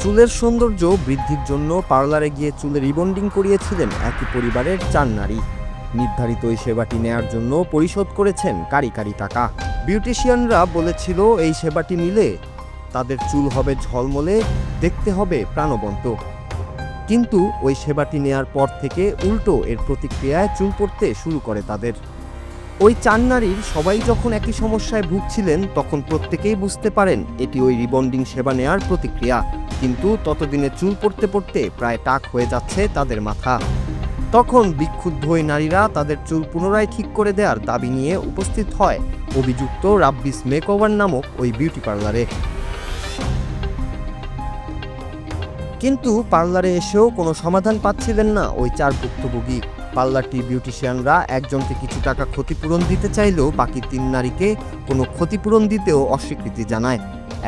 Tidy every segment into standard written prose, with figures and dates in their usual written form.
চুলের সৌন্দর্য বৃদ্ধির জন্য পার্লারে গিয়ে চুলে রিবন্ডিং করিয়েছিলেন একই পরিবারের 4 নারী। নির্ধারিত এই সেবাটি নেয়ার জন্য পরিশোধ করেছেন কারি কারি টাকা। বিউটিশিয়ানরা বলেছিল এই সেবাটি নিলে তাদের চুল হবে ঝলমলে, দেখতে হবে প্রাণবন্ত। কিন্তু ওই সেবাটি নেয়ার পর থেকে উল্টো এর প্রতিক্রিয়ায় চুল পড়তে শুরু করে তাদের। ওই 4 নারীর সবাই যখন একই সমস্যায় ভুগছিলেন তখন প্রত্যেকেই বুঝতে পারেন এটি ওই রিবন্ডিং সেবা নেয়ার প্রতিক্রিয়া। কিন্তু ততদিনে চুল পড়তে পড়তে প্রায় টাক হয়ে যাচ্ছে তাদের মাথা। তখন বিক্ষুব্ধ ওই নারীরা তাদের চুল পুনরায় ঠিক করে দেওয়ার দাবি নিয়ে উপস্থিত হয় অভিযুক্ত রাব্বিস মেকওভার নামক ওই বিউটি পার্লারে। কিন্তু পার্লারে এসেও কোনো সমাধান পাচ্ছিলেন না ওই 4 ভুক্তভোগী। পার্লারটি বিউটিশিয়ানরা একজনকে কিছু টাকা ক্ষতিপূরণ দিতে চাইলেও বাকি 3 নারীকে কোনো ক্ষতিপূরণ দিতেও অস্বীকৃতি জানায়।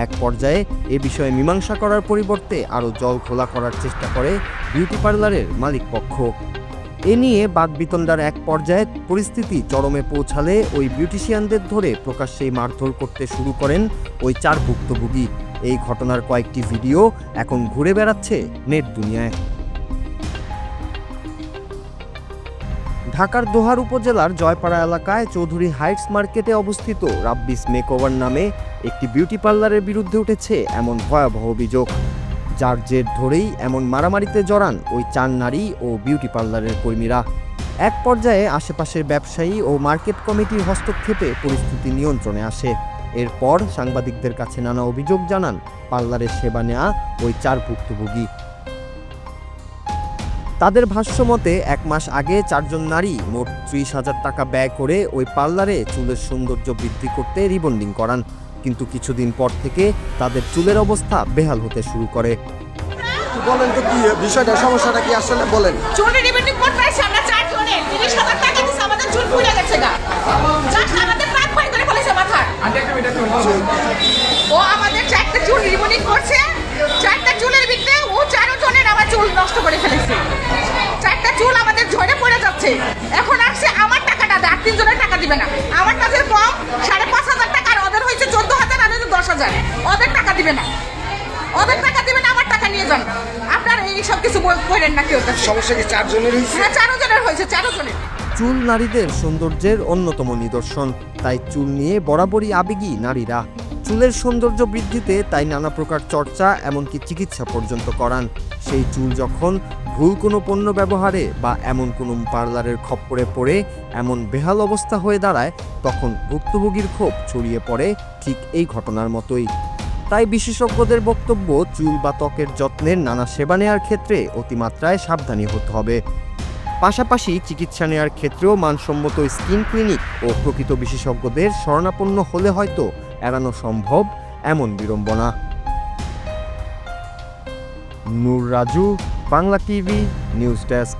এক পর্যায়ে এ বিষয়ে মীমাংসা করার পরিবর্তে আরও জল ঘোলা করার চেষ্টা করে বিউটি পার্লারের মালিকপক্ষ। এ নিয়ে বাকবিতণ্ডার এক পর্যায়ে পরিস্থিতি চরমে পৌঁছালে ওই বিউটিশিয়ানদের ধরে প্রকাশ্যেই মারধর করতে শুরু করেন ওই 4 ভুক্তভোগী। এই ঘটনার কয়েকটি ভিডিও এখন ঘুরে বেড়াচ্ছে নেট দুনিয়ায়। ঢাকার দোহার উপজেলার জয়পাড়া এলাকায় চৌধুরী হাইটস মার্কেটে অবস্থিত রাব্বিস মেকওভার নামে একটি বিউটি পার্লারের বিরুদ্ধে উঠেছে এমন ভয়াবহ অভিযোগ, যার জের ধরেই এমন মারামারিতে জড়ান ওই 4 নারী ও বিউটি পার্লারের কর্মীরা। এক পর্যায়ে আশেপাশের ব্যবসায়ী ও মার্কেট কমিটির হস্তক্ষেপে পরিস্থিতি নিয়ন্ত্রণে আসে। এরপর সাংবাদিকদের কাছে নানা অভিযোগ জানান পার্লারের সেবা নেওয়া ওই 4 ভুক্তভোগী। তাদের ভাষ্যমতে 1 মাস আগে 4 জন নারী মোট 30,000 টাকা ব্যয় করে ওই পার্লারে চুলের সৌন্দর্য বৃদ্ধি করতে রিবন্ডিং করান। কিন্তু কিছুদিন পর থেকে তাদের চুলের অবস্থা বেহাল হতে শুরু করে। বলেন তো কি বিষয়টা, সমস্যাটা কি আসলে বলেন। চুলের রিবন্ডিং করতে আসে আমরা 4 জনে 30,000 টাকা দিছে, আমাদের চুল ফুলে গেছে গা। জাস্ট আমাদের প্রাণ ভয় করে ফেলেছে মাথা। ও আমাদের 4টা চুল রিবন্ডিং করছে, 4টা চুলের ভিতরে ও 4 জনের আমার চুল নষ্ট করে ফেলেছে। 4টা চুল আমাদের ঝরে পড়ে যাচ্ছে। এখন আসছে আমার টাকাটা দেয়, 3 জনের টাকা দিবে না। আমার কাছে কম 5,500 টাকা, আর ওদের হয়েছে 14,000, আর 10,000। ওদের টাকা দিবে না, ওদের টাকা দিবেন, আমার টাকা নিয়ে যান। আপনার এই সব কিছু করেন না কেউ। সমস্যা কি 4 জনের হয়েছে? হ্যাঁ, 4 জনের হয়েছে, 4 জনের। চুল নারীদের সৌন্দর্যের অন্যতম নিদর্শন, তাই চুল নিয়ে বরাবরই আবেগী নারীরা। চুলের সৌন্দর্য বৃদ্ধিতে তাই নানা প্রকার চর্চা, এমনকি চিকিৎসা পর্যন্ত করান। সেই চুল যখন ভুল কোনো পণ্য ব্যবহারে বা এমন কোনো পার্লারের খপ্পরে পড়ে এমন বেহাল অবস্থা হয়ে দাঁড়ায়, তখন ভুক্তভোগীর ক্ষোভ ছড়িয়ে পড়ে ঠিক এই ঘটনার মতোই। তাই বিশেষজ্ঞদের বক্তব্য, চুল বা ত্বকের যত্নের নানা সেবা নেওয়ার ক্ষেত্রে অতিমাত্রায় সাবধানী হতে হবে। পাশাপাশি চিকিৎসা নেওয়ার ক্ষেত্রেও মানসম্মত স্কিন ক্লিনিক ও প্রকৃত বিশেষজ্ঞদের শরণাপন্ন হলে হয়তো এড়ানো সম্ভব এমন বিড়ম্বনা। Noor Raju, Bangla TV, news desk.